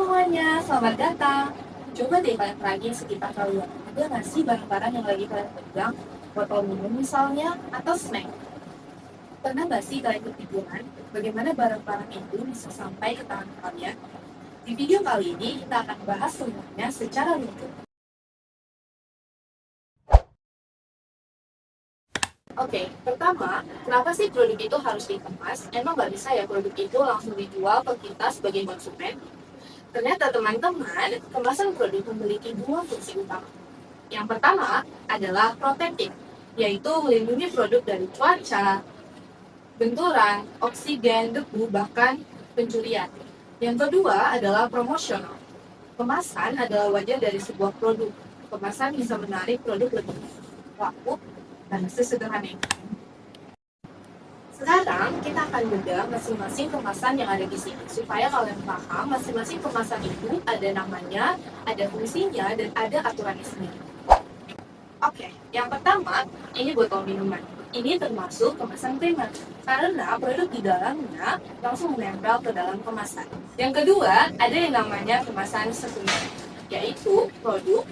semuanya, selamat datang. Coba deh kalian perhatiin sekitar kalian. Ada nggak sih barang-barang yang lagi kalian pegang? Botol minum misalnya, atau snack? Pernah nggak sih kalian kepikiran bagaimana barang-barang itu bisa sampai ke tangan kalian? Di video kali ini kita akan bahas semuanya secara rinci. Oke, pertama, kenapa sih produk itu harus dikemas? Emang nggak bisa ya produk itu langsung dijual ke kita sebagai konsumen? Ternyata teman-teman, kemasan produk memiliki dua fungsi utama. Yang pertama adalah protektif, yaitu melindungi produk dari cuaca, benturan, oksigen, debu, bahkan pencurian. Yang kedua adalah promosional. Kemasan adalah wajah dari sebuah produk. Kemasan bisa menarik produk lebih laku dan sesederhana ini. Sekarang kita akan bedah masing-masing kemasan yang ada di sini supaya kalian paham masing-masing kemasan itu ada namanya, ada fungsinya, dan ada aturannya sendiri. Oke, yang pertama ini botol minuman. Ini termasuk kemasan primer karena produk di dalamnya langsung menempel ke dalam kemasan. Yang kedua ada yang namanya kemasan sekunder, yaitu produk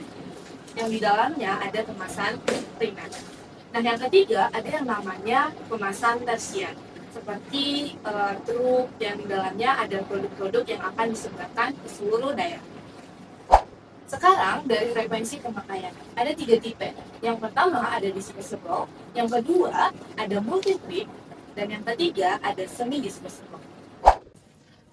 yang di dalamnya ada kemasan primer. Nah, yang ketiga ada yang namanya kemasan tersier, seperti truk yang di dalamnya ada produk-produk yang akan disebarkan ke seluruh daerah. Sekarang dari frekuensi pemakaian ada 3 tipe. Yang pertama ada disposable, yang kedua ada multi trip, dan yang ketiga ada semi disposable.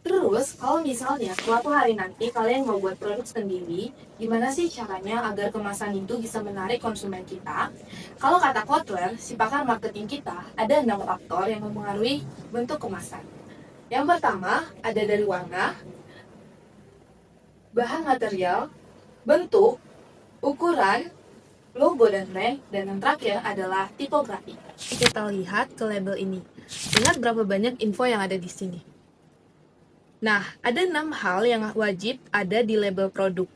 Terus, kalau misalnya suatu hari nanti kalian mau buat produk sendiri, gimana sih caranya agar kemasan itu bisa menarik konsumen kita? Kalau kata Kotler, si pakar marketing kita, ada 6 faktor yang mempengaruhi bentuk kemasan. Yang pertama, ada dari warna, bahan material, bentuk, ukuran, logo dan brand, dan yang terakhir adalah tipografi. Kita lihat ke label ini. Lihat berapa banyak info yang ada di sini. Nah, ada 6 hal yang wajib ada di label produk.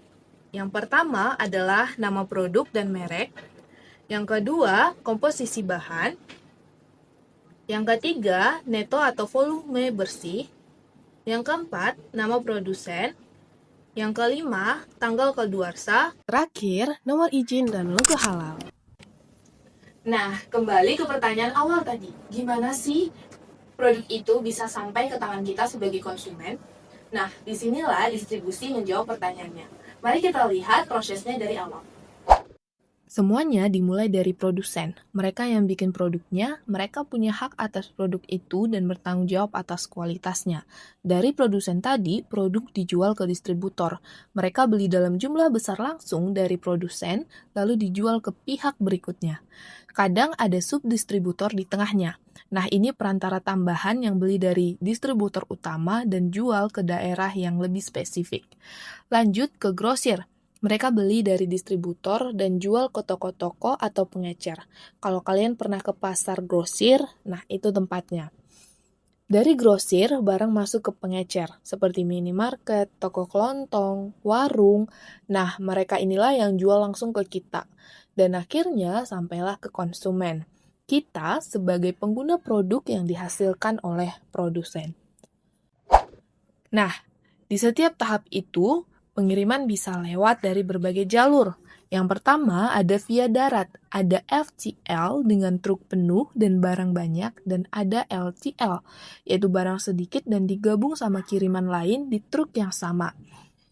Yang pertama adalah nama produk dan merek. Yang kedua, komposisi bahan. Yang ketiga, neto atau volume bersih. Yang keempat, nama produsen. Yang kelima, tanggal kedaluarsa. Terakhir, nomor izin dan logo halal. Nah, kembali ke pertanyaan awal tadi. Gimana sih produk itu bisa sampai ke tangan kita sebagai konsumen? Nah, disinilah distribusi menjawab pertanyaannya. Mari kita lihat prosesnya dari awal. Semuanya dimulai dari produsen. Mereka yang bikin produknya, mereka punya hak atas produk itu dan bertanggung jawab atas kualitasnya. Dari produsen tadi, produk dijual ke distributor. Mereka beli dalam jumlah besar langsung dari produsen, lalu dijual ke pihak berikutnya. Kadang ada subdistributor di tengahnya. Nah, ini perantara tambahan yang beli dari distributor utama dan jual ke daerah yang lebih spesifik. Lanjut ke grosir. Mereka beli dari distributor dan jual ke toko-toko atau pengecer. Kalau kalian pernah ke pasar grosir, nah itu tempatnya. Dari grosir, barang masuk ke pengecer, seperti minimarket, toko kelontong, warung. Nah, mereka inilah yang jual langsung ke kita. Dan akhirnya sampailah ke konsumen. Kita sebagai pengguna produk yang dihasilkan oleh produsen. Nah, di setiap tahap itu, pengiriman bisa lewat dari berbagai jalur. Yang pertama ada via darat, ada FTL dengan truk penuh dan barang banyak, dan ada LTL, yaitu barang sedikit dan digabung sama kiriman lain di truk yang sama.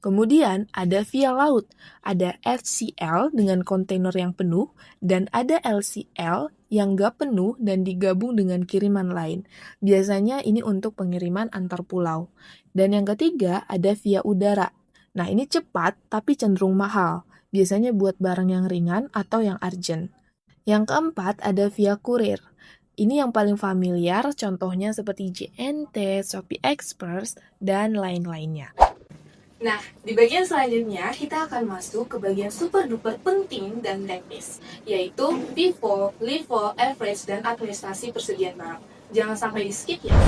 Kemudian ada via laut, ada FCL dengan kontainer yang penuh, dan ada LCL yang gak penuh dan digabung dengan kiriman lain. Biasanya ini untuk pengiriman antar pulau. Dan yang ketiga ada via udara. Nah, ini cepat tapi cenderung mahal. Biasanya buat barang yang ringan atau yang urgent. Yang keempat ada via kurir. Ini yang paling familiar, contohnya seperti JNT, Shopee Express, dan lain-lainnya. Nah, di bagian selanjutnya kita akan masuk ke bagian super duper penting dan teknis, yaitu FIFO, LIFO, average, dan administrasi persediaan barang. Jangan sampai di skip ya.